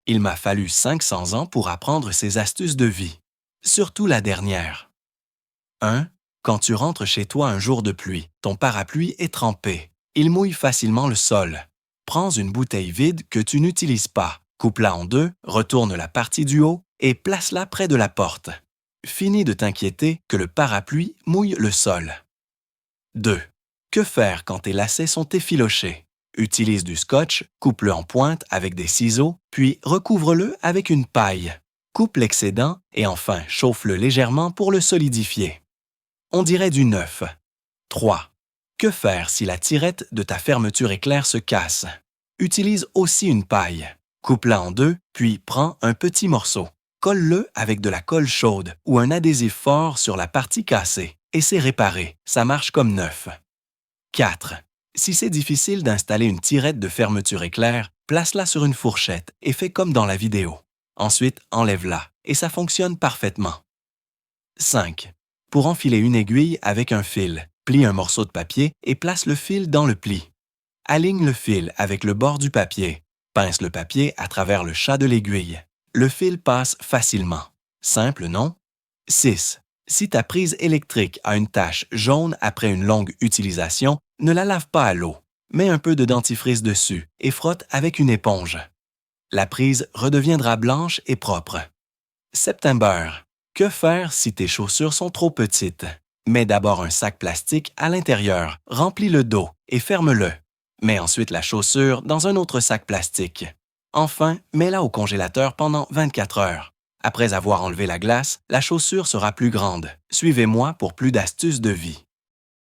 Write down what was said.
Il m'a fallu 500 ans pour apprendre ces astuces de vie. Surtout la dernière. 1. Quand tu rentres chez toi un jour de pluie, ton parapluie est trempé. Il mouille facilement le sol. Prends une bouteille vide que tu n'utilises pas, coupe-la en deux, retourne la partie du haut et place-la près de la porte. Finis de t'inquiéter que le parapluie mouille le sol. 2. Que faire quand tes lacets sont effilochés? Utilise du scotch, coupe-le en pointe avec des ciseaux, puis recouvre-le avec une paille. Coupe l'excédent et enfin chauffe-le légèrement pour le solidifier. On dirait du neuf. 3. Que faire si la tirette de ta fermeture éclair se casse? Utilise aussi une paille. Coupe-la en deux, puis prends un petit morceau. Colle-le avec de la colle chaude ou un adhésif fort sur la partie cassée et c'est réparé, ça marche comme neuf. 4. Si c'est difficile d'installer une tirette de fermeture éclair, place-la sur une fourchette et fais comme dans la vidéo. Ensuite, enlève-la et ça fonctionne parfaitement. 5. Pour enfiler une aiguille avec un fil, plie un morceau de papier et place le fil dans le pli. Aligne le fil avec le bord du papier. Pince le papier à travers le chat de l'aiguille. Le fil passe facilement. Simple, non? 6. Si ta prise électrique a une tache jaune après une longue utilisation, ne la lave pas à l'eau. Mets un peu de dentifrice dessus et frotte avec une éponge. La prise redeviendra blanche et propre. September. Que faire si tes chaussures sont trop petites? Mets d'abord un sac plastique à l'intérieur, remplis le dos et ferme-le. Mets ensuite la chaussure dans un autre sac plastique. Enfin, mets-la au congélateur pendant 24 heures. Après avoir enlevé la glace, la chaussure sera plus grande. Suivez-moi pour plus d'astuces de vie.